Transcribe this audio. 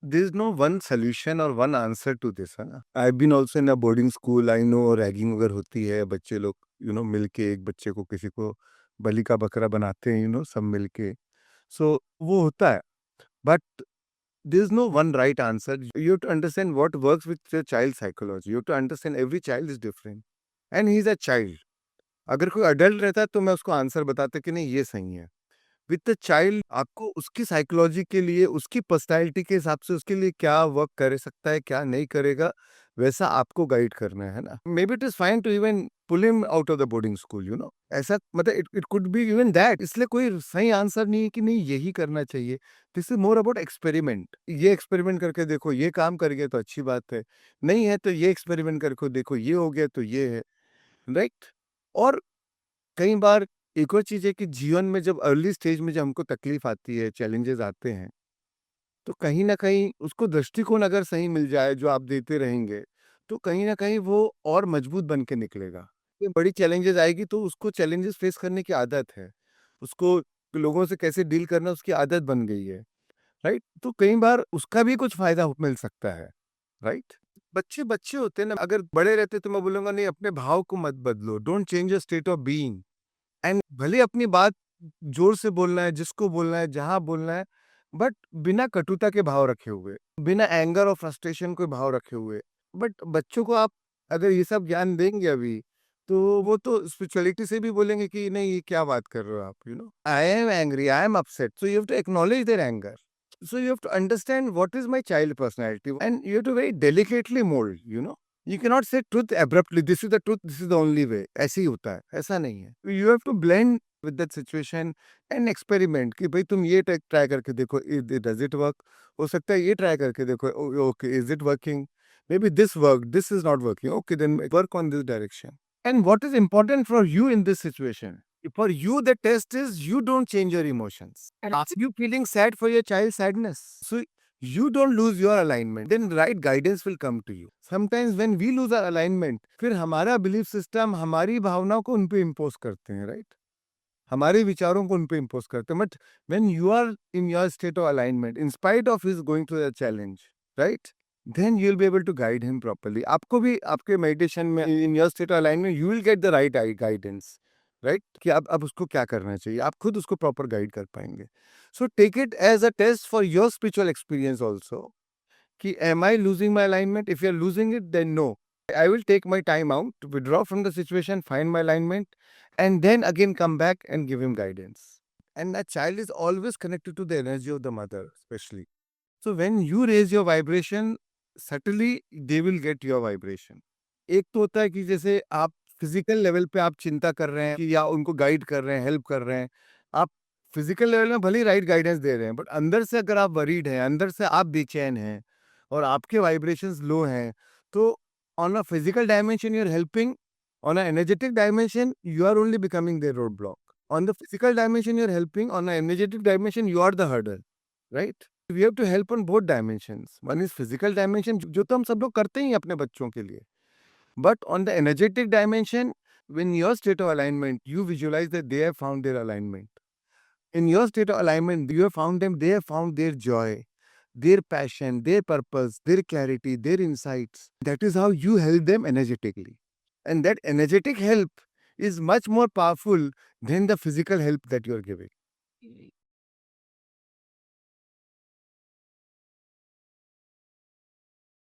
there is no one solution or one answer to this, है ना? I've been also in a boarding school. I know ragging अगर होती है, बच्चे लोग मिलके एक बच्चे को किसी को बलि का बकरा बनाते हैं, सब मिलके. So वो होता है. But there is no one right answer. You have to understand what works with your child psychology. You have to understand every child is different. And he is a child. अगर कोई adult रहता है तो मैं उसको answer बताता कि नहीं ये सही है. विद द चाइल्ड आपको उसकी साइकोलॉजी के लिए, उसकी पर्सनैलिटी के हिसाब से उसके लिए क्या वर्क कर सकता है, क्या नहीं करेगा, वैसा आपको गाइड करना है ना. Maybe it is fine to even pull him out of the boarding school. ऐसा मतलब it could be even that. इसलिए कोई सही आंसर नहीं है कि नहीं यही करना चाहिए. This is more about experiment. ये एक्सपेरिमेंट करके देखो, ये काम कर गया तो अच्छी बात है, नहीं है तो ये एक्सपेरिमेंट करके देखो, ये हो गया तो ये है, राइट. और कई बार एक और चीज़ है कि जीवन में जब अर्ली स्टेज में जब हमको तकलीफ आती है, चैलेंजेस आते हैं, तो कहीं न कहीं उसको दृष्टिकोण अगर सही मिल जाए जो आप देते रहेंगे, तो कहीं न कहीं वो और मजबूत बन के निकलेगा. ये बड़ी चैलेंजेस आएगी तो उसको चैलेंजेस फेस करने की आदत है. उसको लोगों से कैसे डील करना उसकी आदत बन गई है, राइट? तो कई बार उसका भी कुछ फ़ायदा मिल सकता है, राइट? बच्चे बच्चे होते हैं ना, अगर बड़े रहते तो मैं बोलूँगा नहीं अपने भाव को मत बदलो, don't change your state of being. And भले अपनी बात जोर से बोलना है, जिसको बोलना है, जहाँ बोलना है, बट बिना कटुता के भाव रखे हुए, बिना एंगर और फ्रस्ट्रेशन के भाव रखे हुए. बट बच्चों को आप अगर ये सब ज्ञान देंगे अभी, तो वो तो स्पिरिचुअलिटी से भी बोलेंगे कि नहीं ये क्या बात कर रहे हो आप, I am angry, I am upset, so you have to acknowledge their anger. So you have to understand what is my child personality, and you have to very delicately mold. You cannot say truth abruptly, this is the truth, this is the only way. ऐसे ही होता है, ऐसा नहीं है. You have to blend with that situation and experiment कि भाई तुम ये ट्राई करके देखो, does it work? हो सकता है ये ट्राई करके देखो, okay, is it working? Maybe this worked, this is not working. Okay, then work on this direction. And what is important for you in this situation? For you, the test is you don't change your emotions. And are you feeling sad for your child's sadness? So you don't lose your alignment. Then right guidance will come to you. Sometimes when we lose our alignment, फिर हमारा belief system हमारी भावनाओं को उन पे impose करते हैं, right? हमारे विचारों को उन पे impose करते हैं. But when you are in your state of alignment, in spite of his going through a challenge, right? Then you'll be able to guide him properly. आपको भी आपके meditation में in your state of alignment, you will get the right guidance. Right कि अब उसको क्या करना चाहिए, आप खुद उसको प्रॉपर गाइड कर पाएंगे. So take it as a test for your spiritual experience also कि am I losing my alignment. If you are losing it then no, I will take my time out, withdraw from the situation, find my alignment, and then again come back and give him guidance. And that child is always connected to the energy of the mother, especially. So when you raise your vibration, subtly they will get your vibration. एक तो होता है कि जैसे आप physical level पे आप चिंता कर रहे हैं कि या उनको गाइड कर रहे हैं, हेल्प कर रहे हैं. आप फिजिकल लेवल में भले ही राइट गाइडेंस दे रहे हैं, बट अंदर से अगर आप वरीड हैं, अंदर से आप बेचैन हैं और आपके वाइब्रेशंस लो हैं, तो on a physical dimension you're helping, on an energetic dimension you are only becoming their roadblock. On the physical dimension you're helping, on an energetic dimension you are the hurdle, right? We have to help on both dimensions. One is physical dimension, जो तो हम सब लोग करते ही अपने बच्चों के लिए. But on the energetic dimension, when your state of alignment, you visualize that they have found their alignment. In your state of alignment, you have found them, they have found their joy, their passion, their purpose, their clarity, their insights. That is how you help them energetically. And that energetic help is much more powerful than the physical help that you are giving.